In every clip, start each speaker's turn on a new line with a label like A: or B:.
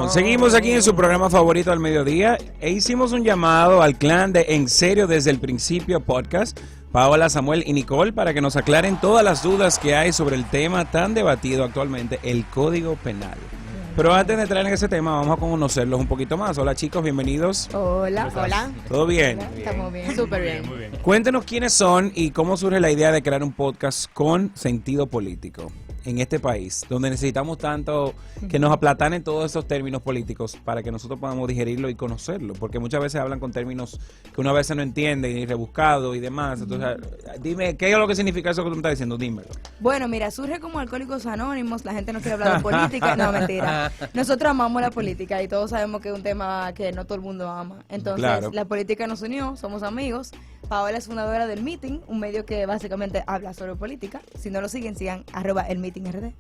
A: Seguimos aquí en su programa favorito al mediodía e hicimos un llamado al clan de En Serio desde el Principio podcast, Paola, Samuel y Nicole, para que nos aclaren todas las dudas que hay sobre el tema tan debatido actualmente, el Código Penal. Pero antes de entrar en ese tema, vamos a conocerlos un poquito más. Hola chicos, bienvenidos.
B: Hola.
A: ¿Todo bien?
B: Estamos bien. Súper bien.
C: Muy bien.
A: Cuéntenos quiénes son y cómo surge la idea de crear un podcast con sentido político en este país, donde necesitamos tanto que nos aplatanen todos esos términos políticos para que nosotros podamos digerirlo y conocerlo, porque muchas veces hablan con términos que una vez no entiende y rebuscado y demás. Entonces, dime, ¿qué es lo que significa eso que tú me estás diciendo? Dímelo.
B: Bueno, mira, surge como Alcohólicos Anónimos, la gente no quiere hablar de política, no, mentira. Nosotros amamos la política y todos sabemos que es un tema que no todo el mundo ama. Entonces,
A: Claro.
B: La política nos unió, somos amigos. Paola es fundadora del Meeting, un medio que básicamente habla sobre política. Si no lo siguen, sigan @elmeetingrd.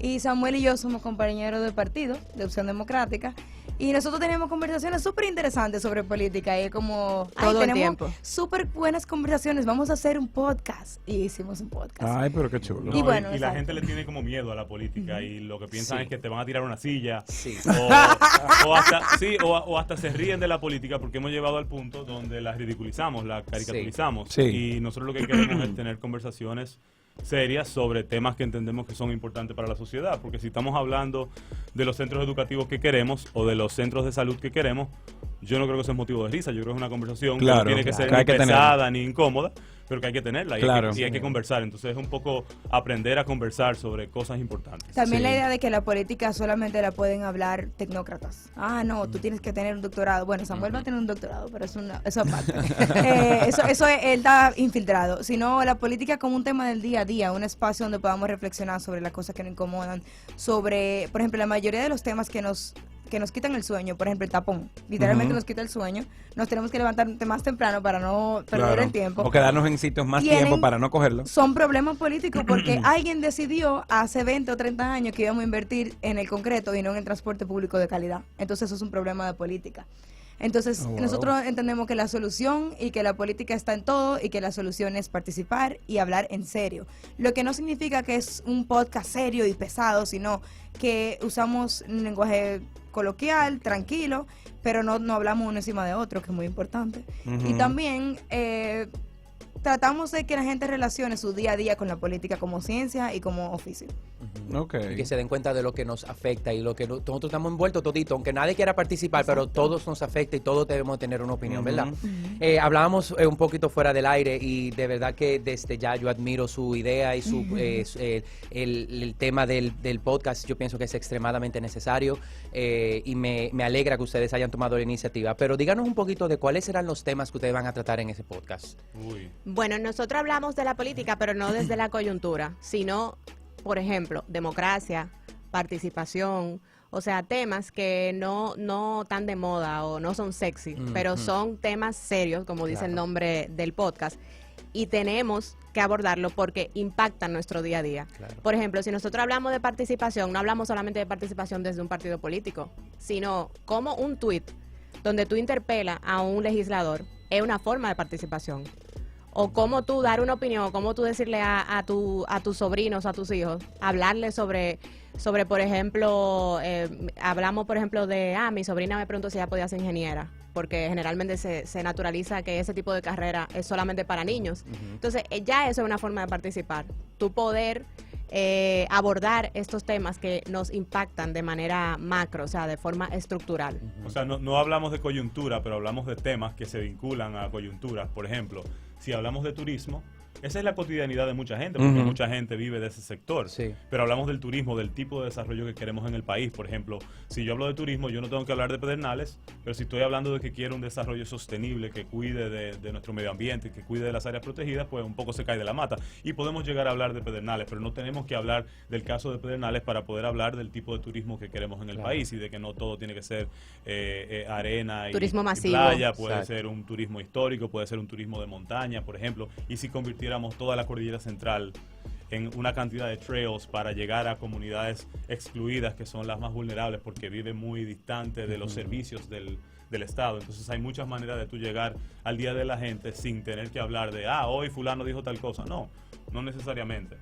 B: Y Samuel y yo somos compañeros de partido, de Opción Democrática. Y nosotros tenemos conversaciones súper interesantes sobre política. Y es como,
D: Todo el
B: tenemos
D: tiempo.
B: súper buenas conversaciones. Vamos a hacer un podcast. Y hicimos un podcast.
A: Ay, pero qué chulo.
B: Y bueno,
C: y la
B: exacto.
C: gente le tiene como miedo a la política y lo que piensan es que te van a tirar una silla o hasta se ríen de la política porque hemos llevado al punto donde la ridiculizamos, la caricaturizamos.
A: Sí.
C: Y nosotros lo que queremos es tener conversaciones serias sobre temas que entendemos que son importantes para la sociedad, porque si estamos hablando de los centros educativos que queremos o de los centros de salud que queremos, yo no creo que eso es motivo de risa. Yo creo que es una conversación que no tiene que ser
A: que hay
C: ni
A: que
C: pesada ni incómoda, pero que hay que tenerla y,
A: Claro.
C: hay que conversar. Entonces es un poco aprender a conversar sobre cosas importantes.
B: También
A: Sí.
B: la idea de que la política solamente la pueden hablar tecnócratas. Ah, no, tú tienes que tener un doctorado. Bueno, Samuel va a tener un doctorado, pero eso aparte. Eso él está infiltrado. Sino la política como un tema del día a día, un espacio donde podamos reflexionar sobre las cosas que nos incomodan, sobre, por ejemplo, la mayoría de los temas que nos quitan el sueño, por ejemplo, el tapón. Literalmente nos quita el sueño. Nos tenemos que levantar más temprano para no perder
A: Claro.
B: el tiempo.
A: O quedarnos en sitios más
B: Tienen-
A: tiempo para no cogerlo.
B: Son problemas políticos porque alguien decidió hace 20 o 30 años que íbamos a invertir en el concreto y no en el transporte público de calidad. Entonces eso es un problema de política. Entonces
A: Oh, wow.
B: nosotros entendemos que la solución y que la política está en todo y que la solución es participar y hablar en serio. Lo que no significa que es un podcast serio y pesado, sino que usamos un lenguaje coloquial, tranquilo, pero no hablamos uno encima de otro, que es muy importante.
A: Ujú.
B: Y también tratamos de que la gente relacione su día a día con la política como ciencia y como oficio.
A: Ok.
E: Y que se den cuenta de lo que nos afecta y lo que nosotros estamos envueltos todito, aunque nadie quiera participar, pero todos nos afecta y todos debemos tener una opinión, ¿verdad? Hablábamos un poquito fuera del aire y de verdad que desde ya yo admiro su idea y el tema del podcast. Yo pienso que es extremadamente necesario y me alegra que ustedes hayan tomado la iniciativa. Pero díganos un poquito de cuáles serán los temas que ustedes van a tratar en ese podcast.
C: Uy.
D: Bueno, nosotros hablamos de la política, pero no desde la coyuntura, sino, por ejemplo, democracia, participación, o sea, temas que no están de moda o no son sexy, pero son temas serios, como dice el nombre del podcast, y tenemos que abordarlo porque impactan nuestro día a día.
E: Claro.
D: Por ejemplo, si nosotros hablamos de participación, no hablamos solamente de participación desde un partido político, sino como un tuit donde tú interpelas a un legislador es una forma de participación. O cómo tú dar una opinión, o cómo tú decirle a tus sobrinos, a tus hijos, hablarles sobre por ejemplo, hablamos, por ejemplo, de, mi sobrina me preguntó si ella podía ser ingeniera, porque generalmente se naturaliza que ese tipo de carrera es solamente para niños. Entonces, ya eso es una forma de participar. Tu poder abordar estos temas que nos impactan de manera macro, o sea, de forma estructural.
C: O sea, no hablamos de coyuntura, pero hablamos de temas que se vinculan a coyunturas. Por ejemplo, si hablamos de turismo, esa es la cotidianidad de mucha gente, porque mucha gente vive de ese sector.
E: Sí.
C: Pero hablamos del turismo, del tipo de desarrollo que queremos en el país. Por ejemplo, si yo hablo de turismo, yo no tengo que hablar de Pedernales, pero si estoy hablando de que quiero un desarrollo sostenible, que cuide de nuestro medio ambiente, que cuide de las áreas protegidas, pues un poco se cae de la mata. Y podemos llegar a hablar de Pedernales, pero no tenemos que hablar del caso de Pedernales para poder hablar del tipo de turismo que queremos en el país y de que no todo tiene que ser arena
D: Turismo
C: y
D: masivo.
C: playa, puede
E: Exacto.
C: ser un turismo histórico, puede ser un turismo de montaña, por ejemplo. Y si convirtiéramos toda la cordillera central en una cantidad de trails para llegar a comunidades excluidas que son las más vulnerables porque viven muy distante de los servicios del Estado. Entonces hay muchas maneras de tú llegar al día de la gente sin tener que hablar de, hoy fulano dijo tal cosa. No necesariamente.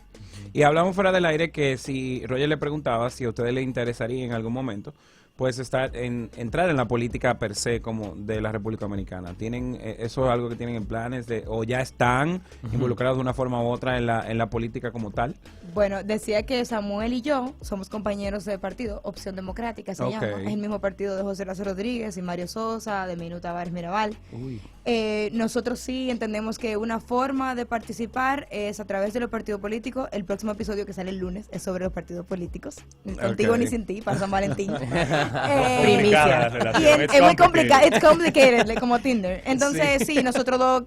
A: Y hablamos fuera del aire que si Roger le preguntaba si a ustedes les interesaría en algún momento pues entrar en la política per se como de la República Dominicana. ¿Tienen eso es algo que tienen en planes o ya están involucrados de una forma u otra en la política como tal?
B: Bueno, decía que Samuel y yo somos compañeros de partido, Opción Democrática se llama. Es el mismo partido de José Razo Rodríguez y Mario Sosa, de Minuta Tavares Mirabal. Nosotros sí entendemos que una forma de participar es a través de los partidos políticos. El próximo episodio que sale el lunes es sobre los partidos políticos. Ni contigo ni sin ti, para San Valentín.
D: Primicia.
B: Y es muy complicado, it's complicated, como Tinder. Entonces, sí, nosotros dos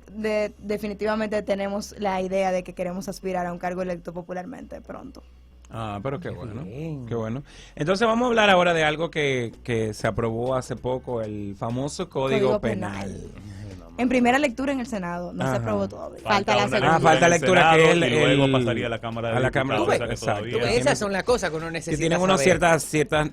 B: definitivamente tenemos la idea de que queremos aspirar a un cargo electo popularmente pronto.
A: Pero qué bueno,
E: Bien.
A: qué bueno. Entonces vamos a hablar ahora de algo que se aprobó hace poco, el famoso Código Penal.
B: En primera lectura en el Senado, no se aprobó todavía.
D: Falta la
C: una
D: segunda.
C: lectura
A: Falta
C: en el
A: lectura
C: Senado
A: que
C: y luego pasaría a la Cámara de
A: a la Cámara
C: Diputados,
A: de-
C: o sea que
A: exacto.
C: todavía-
E: Esas son las cosas que uno
A: Que
E: necesita
A: tienen unos
E: saber.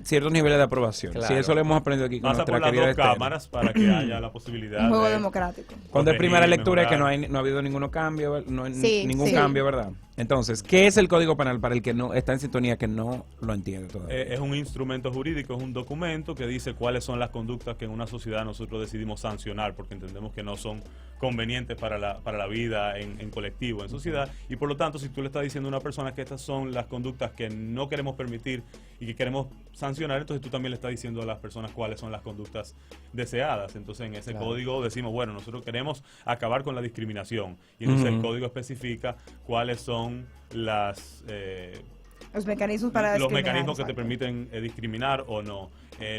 A: ciertos niveles de aprobación.
E: Claro.
A: Sí, eso lo hemos aprendido aquí con
C: Pasa
A: nuestra
C: por las
A: querida
C: dos
A: Esther.
C: cámaras para que haya la posibilidad
B: Un juego
C: de...
B: democrático.
A: Cuando es primera
C: corregir,
A: lectura es que
C: mejorar.
A: no ha habido ningún cambio,
D: Sí,
A: ningún
D: sí.
A: cambio, ¿verdad? Entonces, ¿qué es el Código Penal para el que no está en sintonía, que no lo entiende todavía?
C: Es un instrumento jurídico, es un documento que dice cuáles son las conductas que en una sociedad nosotros decidimos sancionar porque entendemos que no son convenientes para la vida en colectivo, en sociedad, y por lo tanto si tú le estás diciendo a una persona que estas son las conductas que no queremos permitir y que queremos sancionar, entonces tú también le estás diciendo a las personas cuáles son las conductas deseadas. Entonces en ese código decimos, bueno, nosotros queremos acabar con la discriminación y entonces el código especifica cuáles son
B: Los mecanismos para
C: los
B: discriminar,
C: mecanismos que te
B: exacto.
C: permiten discriminar o no.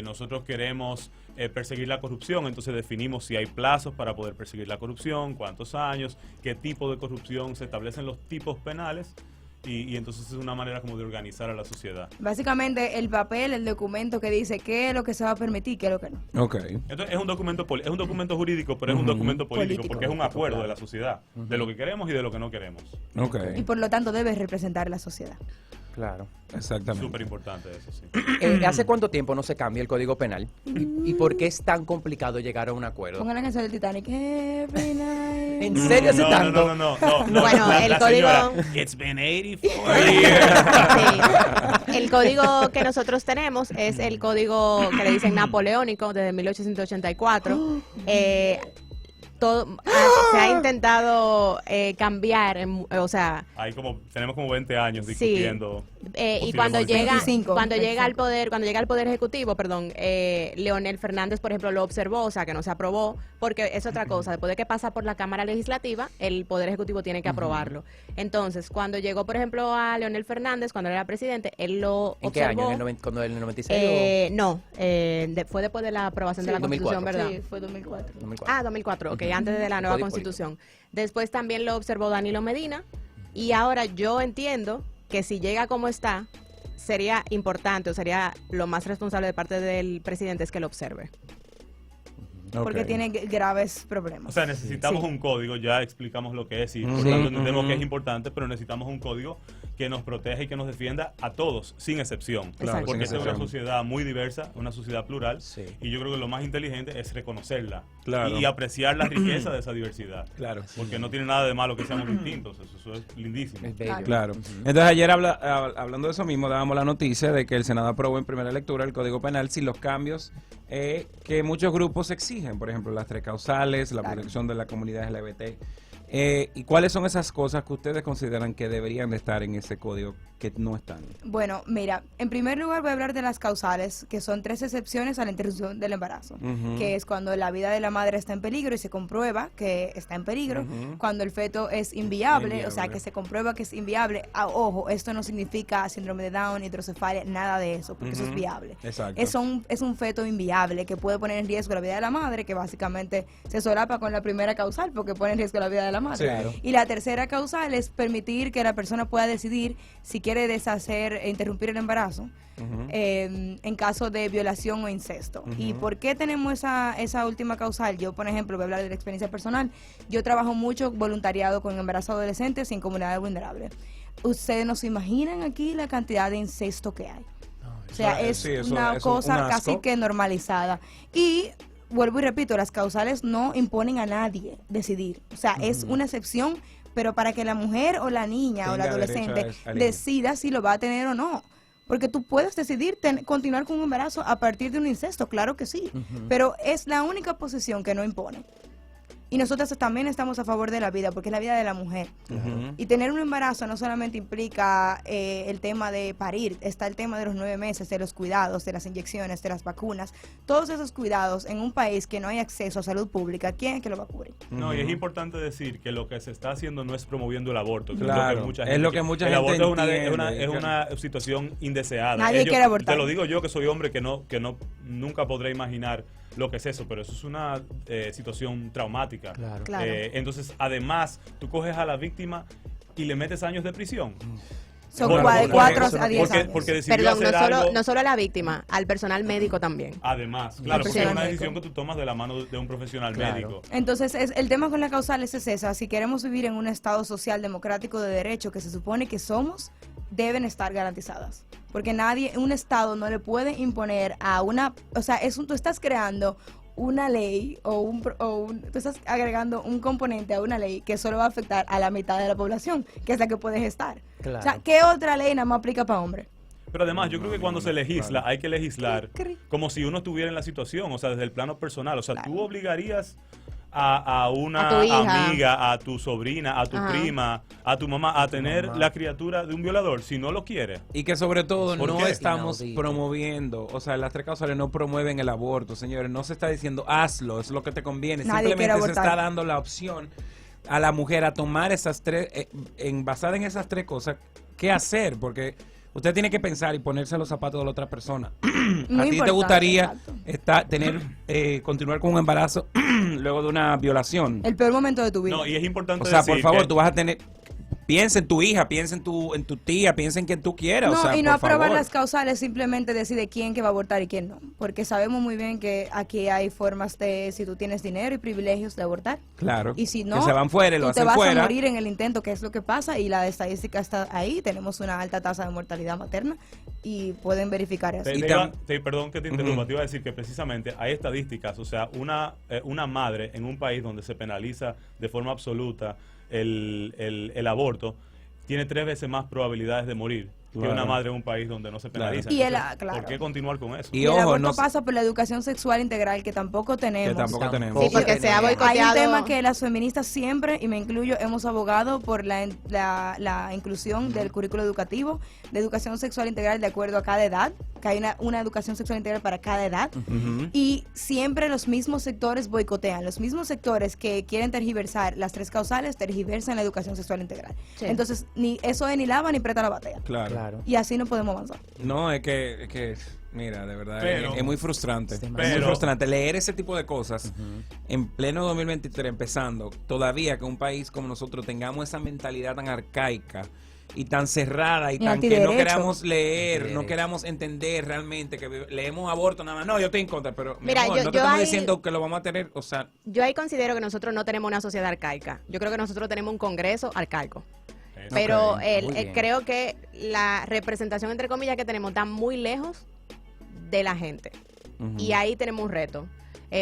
C: Nosotros queremos perseguir la corrupción, entonces definimos si hay plazos para poder perseguir la corrupción, cuántos años, qué tipo de corrupción, se establecen los tipos penales y entonces es una manera como de organizar a la sociedad.
B: Básicamente el papel, el documento que dice qué es lo que se va a permitir y qué es lo que no.
A: Ok.
C: Entonces es un documento jurídico, pero es un documento político,
B: Político.
C: porque es un acuerdo de la sociedad, de lo que queremos y de lo que no queremos.
A: Ok.
B: Y por lo tanto debe representar la sociedad.
E: Claro.
A: Exactamente.
C: Súper importante eso, sí.
E: ¿Hace cuánto tiempo no se cambia el Código Penal? ¿Y por qué es tan complicado llegar a un acuerdo?
B: Pongan la canción del Titanic. Every night.
E: ¿En serio hace tanto?
C: No.
D: Bueno, el código-
C: señora, It's been 84 years.
D: Sí. El código que nosotros tenemos es el código que le dicen napoleónico desde 1884. Se ha intentado cambiar, o sea,
C: Tenemos como 20 años
D: sí.
C: discutiendo.
D: Y
C: posibles
D: cuando llega,
B: 25,
D: cuando llega al
B: 25.
D: poder, cuando llega al poder ejecutivo, perdón, Leonel Fernández, por ejemplo, lo observó, o sea, que no se aprobó, porque es otra cosa. Después de que pasa por la Cámara Legislativa, el poder ejecutivo tiene que aprobarlo. Entonces, cuando llegó, por ejemplo, a Leonel Fernández, cuando él era presidente, él lo
E: ¿En qué
D: observó.
E: año? ¿Cuando en el 96
D: No, fue después de la aprobación de la
E: 2004.
D: Constitución, ¿verdad?
B: Sí, fue 2004.
E: o 2004?
D: 2004, ok, antes de la nueva
E: Código
D: Constitución. Después también lo observó Danilo Medina y ahora yo entiendo que si llega como está, sería importante o sería lo más responsable de parte del presidente es que lo observe.
B: Porque
A: Ok.
B: tiene graves problemas.
C: O sea, necesitamos
D: Sí.
C: un código, ya explicamos lo que es y por
A: Ujú,
C: tanto entendemos
A: ujú.
C: que es importante, pero necesitamos un código que nos proteja y que nos defienda a todos, sin excepción.
D: Claro,
C: Porque
A: sin
C: esta es una
A: excepción.
C: sociedad muy diversa, una sociedad plural,
E: Sí.
C: y yo creo que lo más inteligente es reconocerla
A: Claro.
C: y apreciar la riqueza de esa diversidad.
A: Claro.
C: Porque no tiene nada de malo que seamos distintos, eso es lindísimo.
E: Es bello.
A: Claro. Entonces ayer hablando de eso mismo, dábamos la noticia de que el Senado aprobó en primera lectura el Código Penal sin los cambios que muchos grupos exigen, por ejemplo, las tres causales, la
B: Claro.
A: protección de la comunidad LGBT. ¿Y cuáles son esas cosas que ustedes consideran que deberían de estar en ese código que no están?
B: Bueno, mira, en primer lugar voy a hablar de las causales, que son 3 excepciones a la interrupción del embarazo,
A: Ujú.
B: que es cuando la vida de la madre está en peligro y se comprueba que está en peligro,
A: Ujú.
B: cuando el feto es inviable, o sea,
A: Inviable.
B: que se comprueba que es inviable. Ojo, esto no significa síndrome de Down, hidrocefalia, nada de eso, porque eso es
A: Ujú.
B: viable.
A: Exacto.
B: Es un feto inviable que puede poner en riesgo la vida de la madre, que básicamente se solapa con la primera causal porque pone en riesgo la vida de la madre.
A: Claro.
B: Y la tercera causal es permitir que la persona pueda decidir si quiere deshacer e interrumpir el embarazo
A: Ujú.
B: en caso de violación o incesto. ¿Y por qué tenemos esa última causal? Yo, por ejemplo, voy a hablar de la experiencia personal. Yo trabajo mucho voluntariado con embarazos adolescentes y en comunidades vulnerables. ustedes no se imaginan aquí la cantidad de incesto que hay. O sea, es
A: sí, eso-
B: una
A: eso,
B: cosa
A: un asco.
B: casi que normalizada. Y vuelvo y repito, las causales no imponen a nadie decidir. O sea, es una excepción, pero para que la mujer o la niña o la
A: Tenga
B: adolescente
A: derecho a elegir.
B: decida si lo va a tener o no. Porque tú puedes decidir continuar con un embarazo a partir de un incesto, claro que sí. Pero es la única posición que no impone. Y nosotros también estamos a favor de la vida, porque es la vida de la mujer.
A: Ujú.
B: Y tener un embarazo no solamente implica el tema de parir, está el tema de los 9 meses, de los cuidados, de las inyecciones, de las vacunas. Todos esos cuidados en un país que no hay acceso a salud pública, ¿quién es que lo va a cubrir?
C: No, y es importante decir que lo que se está haciendo no es promoviendo el aborto. Que
A: Claro,
C: es lo que mucha gente el aborto
A: entiende.
C: es una situación indeseada.
B: Nadie quiere abortar.
C: Te lo digo yo, que soy hombre, que nunca podré imaginar lo que es eso, pero eso es una situación traumática.
E: Claro.
B: Claro.
C: Entonces, además, tú coges a la víctima y le metes años de prisión.
B: Son
C: Bueno,
B: de
C: porque-
B: 4 a
C: porque-
B: 10 años.
C: porque decidió
D: Perdón,
C: hacer algo.
D: no solo a la víctima, al personal médico también.
C: Además, claro, porque es
B: profesional
C: una
B: médico.
C: decisión que tú tomas de la mano de un profesional
E: Claro.
C: médico.
B: Entonces, el tema con la causales es esa. Si queremos vivir en un Estado social democrático de derecho que se supone que somos, deben estar garantizadas. Porque un Estado no le puede imponer a una... O sea, tú estás creando una ley tú estás agregando un componente a una ley que solo va a afectar a la mitad de la población, que es la que puedes estar.
E: Claro.
B: O sea, ¿qué otra ley nada más aplica para hombres?
C: Pero además, yo creo que cuando se legisla, hay que legislar
B: Cri.
C: como si uno estuviera en la situación, o sea, desde el plano personal. O sea,
B: Claro.
C: tú obligarías a una
D: A tu hija.
C: amiga, a tu sobrina, a tu
D: Ajá.
C: prima, a tu mamá, a tener
E: mamá.
C: la criatura de un violador si no lo quiere.
A: Y que sobre todo
C: ¿Por
A: no
C: qué?
A: estamos
E: Inaudito.
A: promoviendo, o sea, las 3 causales no promueven el aborto, señores. No se está diciendo hazlo, es lo que te conviene.
B: Nadie quiere
A: Simplemente se
B: abortar.
A: está dando la opción a la mujer a tomar esas 3, basada en esas 3 cosas, ¿qué hacer? Porque usted tiene que pensar y ponerse en los zapatos de la otra persona. ¿A
B: Muy
A: ti te
B: importante,
A: gustaría
B: exacto.
A: continuar con un embarazo luego de una violación?
B: El peor momento de tu vida.
C: No, y es importante
A: O sea,
C: decir
A: por favor,
C: que-
A: tú vas a tener... Piensa en tu hija, piensa en tu tía, piensa en quien tú quieras.
B: No,
A: o sea,
B: y no
A: por
B: aprobar
A: favor.
B: las causales simplemente decide quién que va a abortar y quién no. Porque sabemos muy bien que aquí hay formas de, si tú tienes dinero y privilegios, de abortar.
A: Claro.
B: Y si no,
A: que se van fuera y lo
B: tú te
A: hacen
B: vas
A: fuera.
B: a morir en el intento, que es lo que pasa, y la estadística está ahí. Tenemos una alta tasa de mortalidad materna y pueden verificar eso.
C: Te
A: Y
C: iba-
A: tam-
C: perdón que te interrumpa,
A: Ujú.
C: te iba a decir que precisamente hay estadísticas, o sea, una madre en un país donde se penaliza de forma absoluta el aborto, tiene 3 veces más probabilidades de morir que
A: Claro.
C: una madre en un país donde no se
A: Claro.
C: penaliza.
B: Y
C: Entonces,
B: claro.
C: ¿por qué continuar con eso?
A: Y
B: Y el
A: ojo,
B: aborto
A: no se-
B: pasa por la educación sexual integral, que tampoco tenemos.
A: Que tampoco tenemos.
D: Sí, porque se ha
E: tenemos.
D: boicoteado.
B: Hay un tema que las feministas siempre, y me incluyo, hemos abogado por la inclusión del currículo educativo de educación sexual integral de acuerdo a cada edad, que hay una educación sexual integral para cada edad.
A: Ujú.
B: Y siempre los mismos sectores boicotean, los mismos sectores que quieren tergiversar las 3 causales, tergiversan la educación sexual integral.
D: Sí.
B: Entonces, ni eso es ni lava ni preta la batea.
A: Claro.
E: Claro.
B: Y así no podemos avanzar.
A: No, es que, mira, de verdad,
C: Pero-
A: es muy frustrante.
E: Es
A: Es
E: demasiado.
A: muy frustrante leer ese tipo de cosas en pleno 2023, empezando, todavía que un país como nosotros tengamos esa mentalidad tan arcaica y tan cerrada y
B: Y
A: tan que no
B: antiderecho.
A: queramos leer, no
E: Antiderecho.
A: queramos entender realmente, que leemos aborto nada más. No, yo estoy en contra, pero mi
D: Mira,
A: amor,
D: yo-
A: no te
D: yo
A: estamos
D: ahí-
A: diciendo que lo vamos a tener, o sea,
D: Yo ahí considero que nosotros no tenemos una sociedad arcaica. Yo creo que nosotros tenemos un Congreso arcaico. Pero
A: Ok,
D: el-
E: muy bien.
D: creo que la representación, entre comillas, que tenemos está muy lejos de la gente.
A: ujú.
D: Y ahí tenemos un reto.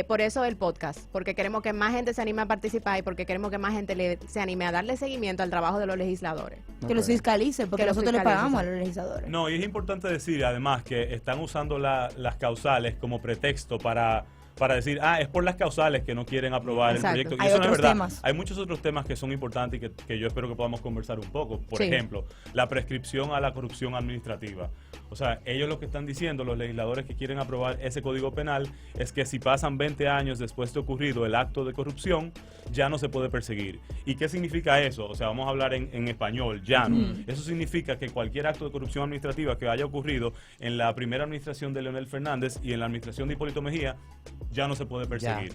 D: Por eso el podcast, porque queremos que más gente se anime a participar y porque queremos que más gente se anime a darle seguimiento al trabajo de los legisladores.
B: Que los
A: Ok.
B: fiscalice, porque
D: Que los
B: nosotros le
D: fiscalice,
B: pagamos a
D: exacto.
B: los legisladores.
C: No, y es importante decir además que están usando las causales como pretexto para decir, es por las causales que no quieren aprobar
D: Exacto.
C: el proyecto. Y
B: Hay
C: eso no es
B: otros
C: verdad.
B: temas.
C: Hay muchos otros temas que son importantes y que yo espero que podamos conversar un poco. Por
D: Sí.
C: ejemplo, la prescripción a la corrupción administrativa. O sea, ellos lo que están diciendo, los legisladores que quieren aprobar ese código penal, es que si pasan 20 años después de ocurrido el acto de corrupción, ya no se puede perseguir. ¿Y qué significa eso? O sea, vamos a hablar en español, llano. Eso significa que cualquier acto de corrupción administrativa que haya ocurrido en la primera administración de Leonel Fernández y en la administración de Hipólito Mejía, ya no se puede perseguir.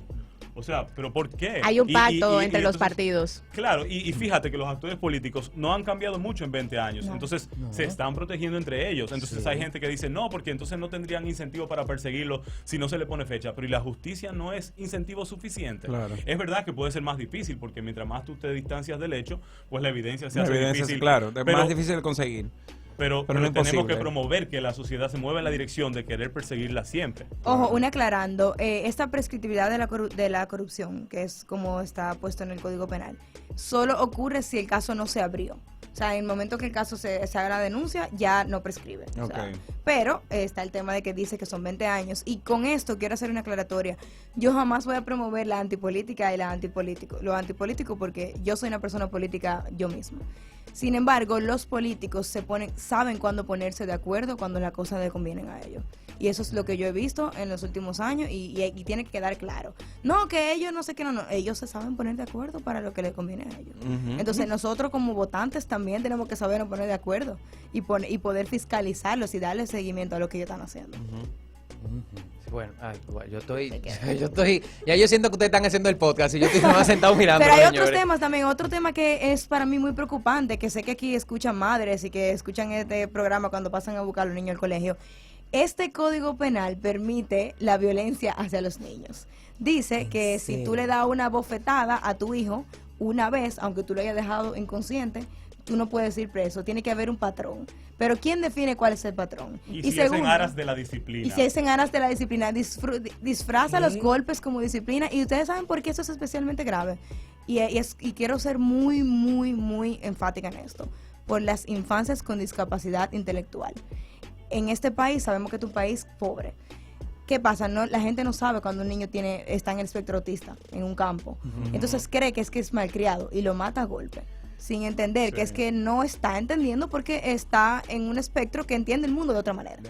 C: O sea, ¿pero por qué?
D: Hay un pacto entre los
C: entonces,
D: partidos.
C: Claro, y fíjate que los actores políticos no han cambiado mucho en 20 años.
B: No.
C: Entonces, se están protegiendo entre ellos. Entonces,
E: Sí.
C: hay gente que dice, no, porque entonces no tendrían incentivo para perseguirlo si no se le pone fecha. Pero ¿y la justicia no es incentivo suficiente?
A: Claro.
C: Es verdad que puede ser más difícil, porque mientras más tú te distancias del hecho, pues la evidencia se
A: La
C: hace
A: evidencia es,
C: difícil.
A: claro, es
C: Pero-
A: más difícil de conseguir.
C: Pero
A: no es
C: tenemos
A: imposible.
C: que promover que la sociedad se mueva en la dirección de querer perseguirla siempre.
B: Ojo, una aclarando, esta prescriptibilidad de la corrupción, que es como está puesto en el Código Penal, solo ocurre si el caso no se abrió. O sea, en el momento que el caso se haga la denuncia, ya no prescribe. O sea,
A: Ok.
B: pero está el tema de que dice que son 20 años. Y con esto quiero hacer una aclaratoria. Yo jamás voy a promover la antipolítica y lo antipolítico porque yo soy una persona política yo misma. Sin embargo, los políticos saben cuándo ponerse de acuerdo cuando las cosas le convienen a ellos. Y eso es lo que yo he visto en los últimos años y tiene que quedar claro. No, que ellos no sé qué, no. Ellos se saben poner de acuerdo para lo que les conviene a ellos.
A: Ujú.
B: Entonces nosotros como votantes también tenemos que sabernos poner de acuerdo y poder fiscalizarlos y darle seguimiento a lo que ellos están haciendo.
E: Bueno, yo estoy, ya yo siento que ustedes están haciendo el podcast y yo estoy más sentado mirando.
B: Pero hay otros temas también, otro tema que es para mí muy preocupante, que sé que aquí escuchan madres y que escuchan este programa cuando pasan a buscar a los niños al colegio. Este Código Penal permite la violencia hacia los niños. Dice que si tú le das una bofetada a tu hijo una vez, aunque tú lo hayas dejado inconsciente, tú no puedes ir preso, tiene que haber un patrón. Pero ¿quién define cuál es el patrón?
C: Y si es en aras de la disciplina.
B: Y si es en aras de la disciplina, disfraza los golpes como disciplina. Y ustedes saben por qué eso es especialmente grave. Y quiero ser muy, muy, muy enfática en esto. Por las infancias con discapacidad intelectual. En este país sabemos que es un país pobre. ¿Qué pasa? La gente no sabe cuando un niño está en el espectro autista, en un campo. Entonces cree que es malcriado y lo mata a golpe. Sin entender que es que no está entendiendo porque está en un espectro que entiende el mundo de otra manera.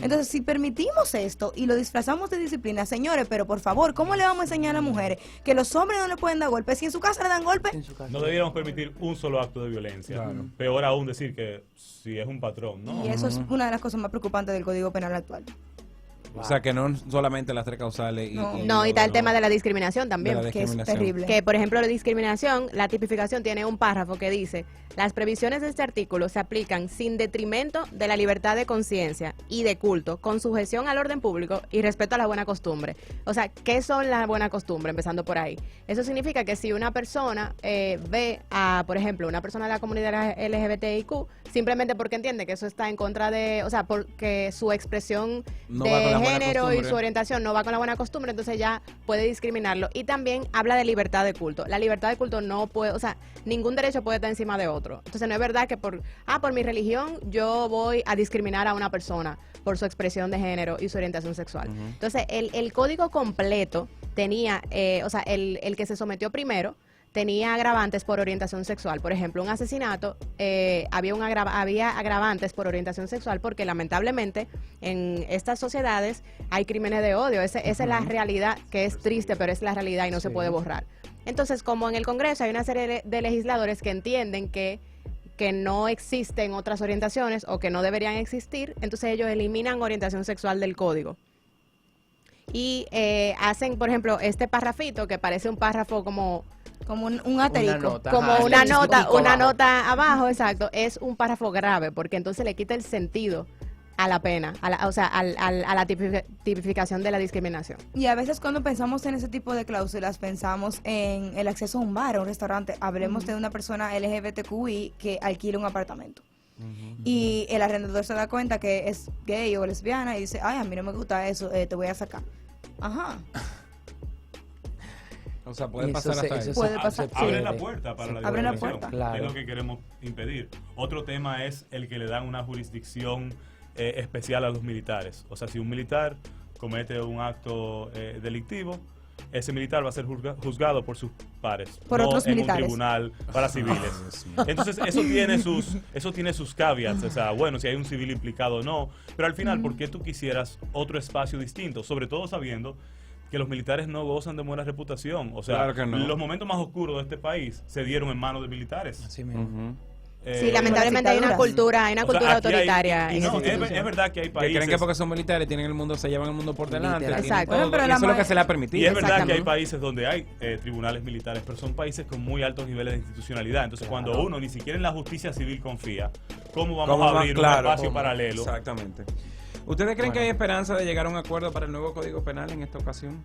B: Entonces, si permitimos esto y lo disfrazamos de disciplina, señores, pero por favor, ¿cómo le vamos a enseñar a las mujeres que los hombres no le pueden dar golpes? Si en su casa le dan golpes,
C: No debiéramos permitir un solo acto de violencia.
A: Claro.
C: Peor aún decir que si es un patrón, ¿no?
B: y eso es una de las cosas más preocupantes del Código Penal actual.
A: O sea, que no solamente las tres causales.
D: No, y está el tema de la discriminación también.
A: De la
B: Que es
A: discriminación.
B: terrible.
D: Que, por ejemplo, la discriminación, la tipificación tiene un párrafo que dice: las previsiones de este artículo se aplican sin detrimento de la libertad de conciencia y de culto, con sujeción al orden público y respeto a la buena costumbre. O sea, ¿qué son las buenas costumbres? Empezando por ahí. Eso significa que si una persona ve a, por ejemplo, una persona de la comunidad LGBTIQ, simplemente porque entiende que eso está en contra de, o sea, porque su expresión
A: No va con
D: de
A: la buena
D: género y
A: costumbre.
D: su orientación no va con la buena costumbre, entonces ya puede discriminarlo. Y también habla de libertad de culto. La libertad de culto no puede, o sea, ningún derecho puede estar encima de otro. Entonces no es verdad que por mi religión yo voy a discriminar a una persona por su expresión de género y su orientación sexual. Entonces el código completo tenía, o sea, el que se sometió primero tenía agravantes por orientación sexual. Por ejemplo, un asesinato, había agravantes por orientación sexual porque lamentablemente en estas sociedades hay crímenes de odio. Esa es la realidad, que es triste, pero es la realidad y no se puede borrar. Entonces, como en el Congreso hay una serie de legisladores que entienden que no existen otras orientaciones o que no deberían existir, entonces ellos eliminan orientación sexual del código. Y hacen, por ejemplo, este párrafito que parece un párrafo como
B: un asterisco.
D: una nota abajo, exacto, es un párrafo grave porque entonces le quita el sentido a la pena, a la tipificación de la discriminación.
B: Y a veces cuando pensamos en ese tipo de cláusulas, pensamos en el acceso a un bar, a un restaurante. Hablemos de una persona LGBTQI que alquila un apartamento. Y el arrendador se da cuenta que es gay o lesbiana y dice, ay, a mí no me gusta eso, te voy a sacar. Ajá.
A: O sea, puede
E: Y
A: pasar
E: eso
A: hasta
E: se-
A: ahí.
E: eso
B: Puede
E: se-
B: pasar.
E: se
C: Abre
E: puede.
C: la puerta para la
B: Abre la
C: discriminación,
B: puerta.
E: Claro.
C: que es lo que queremos impedir. Otro tema es el que le dan una jurisdicción especial a los militares. O sea, si un militar comete un acto delictivo, ese militar va a ser juzgado por sus pares,
B: Por
C: no
B: otros
C: en
B: militares.
C: un tribunal para civiles. Entonces, eso tiene sus caveats. O sea, bueno, si hay un civil implicado o no. Pero al final, ¿por qué tú quisieras otro espacio distinto? Sobre todo sabiendo que los militares no gozan de buena reputación. O sea,
A: Claro que no.
C: los momentos más oscuros de este país se dieron en manos de militares.
E: Así mismo.
A: Ujú.
D: Sí, lamentablemente hay una cultura
C: o sea, aquí
D: autoritaria.
C: y
D: en
C: no,
D: esa
C: es
D: institución.
C: verdad que hay
A: Que
C: países.
A: creen que porque son militares tienen el mundo, se llevan el mundo por delante.
E: Literal.
A: tienen
D: Exacto.
A: todo,
B: Bueno, pero
A: y
B: la
A: eso es lo
B: ma-
A: que se le ha
C: Y
A: permitido.
C: es verdad que hay
D: Exactamente.
C: países donde hay tribunales militares, pero son países con muy altos niveles de institucionalidad. Entonces, cuando uno ni siquiera en la justicia civil confía, ¿cómo vamos
A: ¿Cómo
C: a
A: más
C: abrir
A: claro?
C: un espacio
A: ¿Cómo?
C: paralelo?
A: Exactamente. ¿Ustedes creen que hay esperanza de llegar a un acuerdo para el nuevo Código Penal en esta ocasión?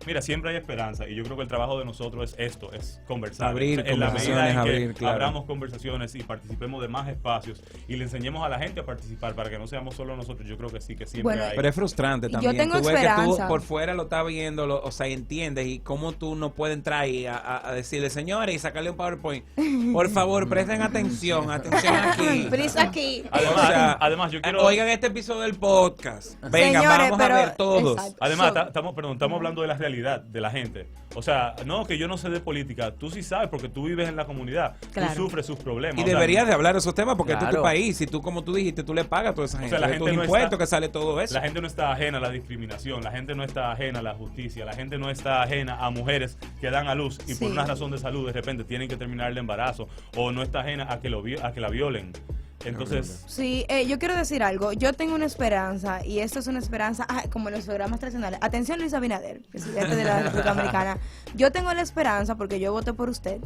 C: Mira, siempre hay esperanza y yo creo que el trabajo de nosotros es esto, es conversar.
A: Abrir
C: en la medida en que
A: conversaciones, claro.
C: abramos conversaciones y participemos de más espacios y le enseñemos a la gente a participar para que no seamos solo nosotros, yo creo que sí, que siempre
B: Bueno,
C: hay.
A: Pero es frustrante
B: Yo
A: también.
B: tengo
A: tú ves que tú
B: esperanza.
A: por fuera lo estás viendo, o sea, entiendes y cómo tú no puedes entrar ahí a decirle, señores, y sacarle un PowerPoint. Por favor, presten atención aquí.
B: Prisa aquí.
C: Además,
A: O sea,
C: además, yo quiero...
A: Oigan este episodio del podcast. Venga,
B: Señores,
A: vamos a
B: pero-
A: ver todos.
B: exacto.
C: Además,
B: So-
C: estamos hablando de la realidad de la gente. O sea, no, que yo no sé de política. Tú sí sabes porque tú vives en la comunidad.
D: Claro.
C: Tú sufres sus problemas.
A: Y
C: O sea,
A: deberías de hablar de esos temas porque este es tu
E: Claro.
A: país. Y tú, como tú dijiste, tú le pagas a toda esa gente.
C: sea, la
A: de
C: gente
A: tus
C: no
A: impuestos
C: está-
A: que sale todo eso.
C: La gente no está ajena a la discriminación, la gente no está ajena a la justicia, la gente no está ajena a mujeres que dan a luz y por
B: Sí.
C: una razón de salud de repente tienen que terminar el embarazo o no está ajena a que, a que la violen. Entonces,
B: Sí, yo quiero decir algo. Yo tengo una esperanza, y esto es una esperanza, como en los programas tradicionales. Atención, Luis Abinader, presidente de la República Dominicana. Yo tengo la esperanza, porque yo voté por usted,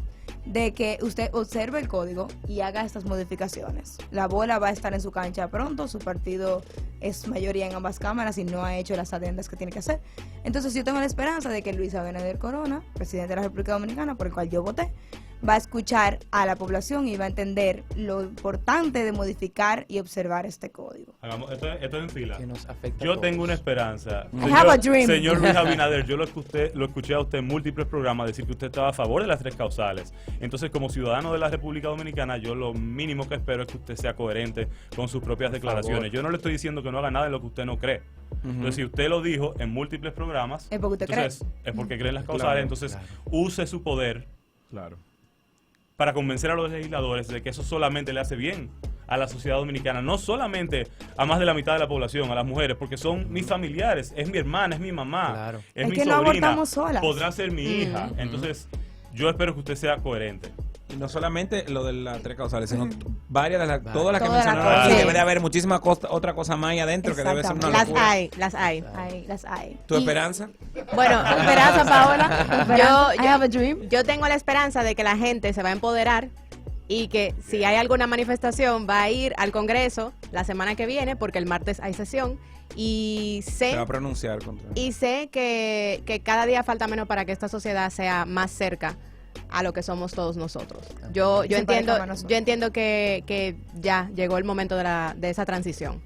B: de que usted observe el código y haga estas modificaciones. La bola va a estar en su cancha pronto, su partido es mayoría en ambas cámaras y no ha hecho las adendas que tiene que hacer. Entonces yo tengo la esperanza de que Luis Abinader Corona, presidente de la República Dominicana, por el cual yo voté, va a escuchar a la población y va a entender lo importante de modificar y observar este código.
C: hagamos esto es en fila.
E: Que nos afecta a
C: Yo
E: todos.
C: tengo una esperanza.
B: I have a dream.
C: Señor Luis Abinader, yo lo escuché a usted en múltiples programas decir que usted estaba a favor de las 3 causales. Entonces, como ciudadano de la República Dominicana, yo lo mínimo que espero es que usted sea coherente con sus propias declaraciones.
E: favor.
C: Yo no le estoy diciendo que no haga nada de lo que usted no cree. Entonces, si usted lo dijo en múltiples programas,
B: Es porque usted
C: entonces es porque cree en las causales.
A: Claro,
C: entonces,
E: claro.
C: use su poder
A: Claro.
C: para convencer a los legisladores de que eso solamente le hace bien a la sociedad dominicana, no solamente a más de la mitad de la población, a las mujeres, porque son mis familiares, es mi hermana, es mi mamá,
E: Claro.
C: es
B: Es
C: mi
B: que no
C: sobrina,
B: abortamos solas.
C: podrá ser mi hija. Entonces, yo espero que usted sea coherente.
A: Y no solamente lo de las 3 causales, sino varias de las, todas las que
B: Todas las
A: mencionaron
B: cosas.
A: aquí.
B: Sí.
A: Debe de haber muchísima otra cosa más ahí adentro que debe ser una
B: Exactamente.
A: locura.
D: Las hay.
B: Ahí, las hay.
A: ¿Tu
B: Y-
A: esperanza?
D: Bueno,
B: Esperanza, Paola.
D: yo,
B: I have a dream.
D: yo tengo la esperanza de que la gente se va a empoderar y que si hay alguna manifestación va a ir al Congreso la semana que viene, porque el martes hay sesión, y
A: Se
D: sé,
A: va a pronunciar contra.
D: y sé que cada día falta menos para que esta sociedad sea más cerca a lo que somos todos nosotros. Yo
B: Se
D: entiendo,
B: parezca a nosotros.
D: yo entiendo que ya llegó el momento de esa transición.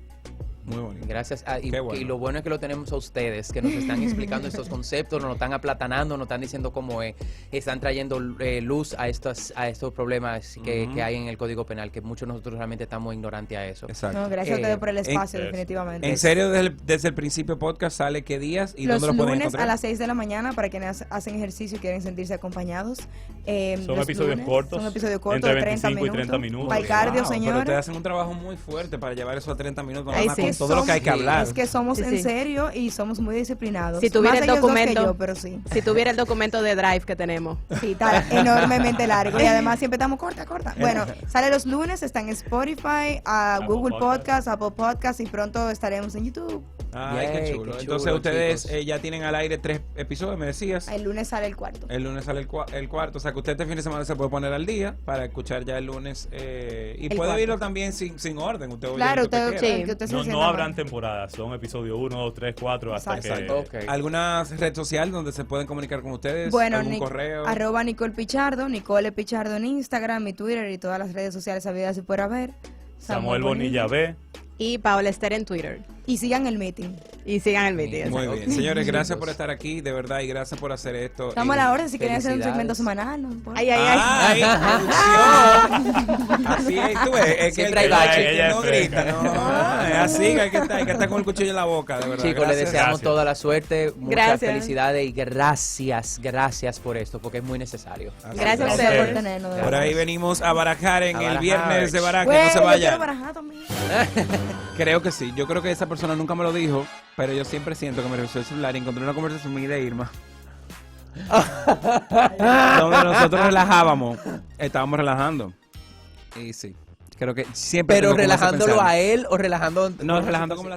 A: Muy bonito.
E: Gracias. Y,
A: Qué bueno.
E: y lo bueno es que lo tenemos a ustedes, que nos están explicando estos conceptos, nos están aplatanando, nos están diciendo cómo están trayendo luz a estos problemas que hay en el Código Penal, que muchos de nosotros realmente estamos ignorantes a eso.
A: Exacto.
B: No, gracias a ustedes por el espacio,
C: en-
B: definitivamente.
A: ¿En serio desde el principio podcast sale qué días y
B: Los
A: dónde lo pueden
B: lunes
A: encontrar?
B: a las 6 de la mañana para quienes hacen ejercicio y quieren sentirse acompañados.
C: Son
B: Los
C: episodios
B: lunes
C: cortos,
B: Son episodios cortos
C: entre
B: de 30
C: 25 y 30 minutos.
B: Para el cardio,
A: Wow, pero
B: señores.
A: ustedes hacen un trabajo muy fuerte para llevar eso a 30 minutos, nada
D: Ay,
A: más
D: sí.
A: con todo lo que hay que
E: Sí.
A: hablar.
B: Es que somos
D: Sí,
B: en
D: sí.
B: serio y somos muy disciplinados.
D: Si tuviera
B: Más
D: el
B: ellos dos que
D: documento-
B: yo, pero sí.
D: Si tuviera el documento de Drive que tenemos.
B: Sí, está enormemente largo. Y además siempre estamos corta. Bueno, sale los lunes, está en Spotify, Google Podcast, Apple Podcast y pronto estaremos en YouTube.
A: Ay,
E: Yay,
A: qué
E: qué
A: chulo.
E: chulo,
A: Entonces ustedes
E: chicos.
A: ya tienen al aire 3 episodios, me decías.
B: El lunes sale el cuarto.
A: El lunes sale el cuarto, o sea que usted este fin de semana se puede poner al día para escuchar ya el lunes y
B: El
A: puede
B: cuarto.
A: oírlo también sin orden. Usted oye
B: Claro,
A: lo que
B: usted,
A: quiera.
B: el que usted se
C: No,
B: sienta
C: no
B: mal.
C: habrán temporadas, son episodios 1, 2, 3, 4 hasta
B: Exacto.
C: que...
E: Ok.
A: ¿Alguna red social donde se pueden comunicar con ustedes?
B: Bueno,
A: ¿Algún correo?
B: @ Nicole Pichardo, Nicole Pichardo en Instagram, mi Twitter y todas las redes sociales habidas y por haber.
C: Samuel Bonilla B.
D: Y Paola Esther en Twitter.
B: Y sigan el meeting.
D: Y sigan el meeting.
A: Muy
E: Ok.
A: bien. Señores, gracias
E: Chicos.
A: por estar aquí, de verdad, y gracias por hacer esto.
B: Estamos
A: Y-
B: a la orden si quieren hacer un segmento
E: felicidades.
B: semanal. No importa.
D: Ay, ay, ay.
A: ¡Ay, producción! Así es, tú ves, es que
E: Siempre
A: el
E: hay
A: que-
E: bache.
A: el que
C: Ella
A: no
C: es
A: grita,
C: fresca.
A: no, es así, que hay que estar con el cuchillo en la boca, de verdad.
E: Chicos, les
A: Gracias.
E: deseamos
C: Gracias.
E: toda la suerte, muchas
D: Gracias.
E: felicidades y gracias por esto, porque es muy necesario.
A: Así
D: Gracias a
A: es.
B: Gracias por
D: ustedes.
B: tenernos. de
A: Por
B: verdad.
A: ahí venimos a barajar en
E: A
A: el
E: barajar.
A: viernes de baraja,
B: Güey,
A: no se
B: yo quiero
A: vayan.
B: barajar también.
A: Creo que sí, yo creo que esa persona nunca me lo dijo, pero yo siempre siento que me revisó el celular y encontré una conversación mía y de Irma. donde nosotros relajábamos, estábamos relajando. Y sí. Creo que siempre
E: Pero
A: tengo como ese
E: relajándolo
A: pensar.
E: a él o relajando...
A: No, relajando como la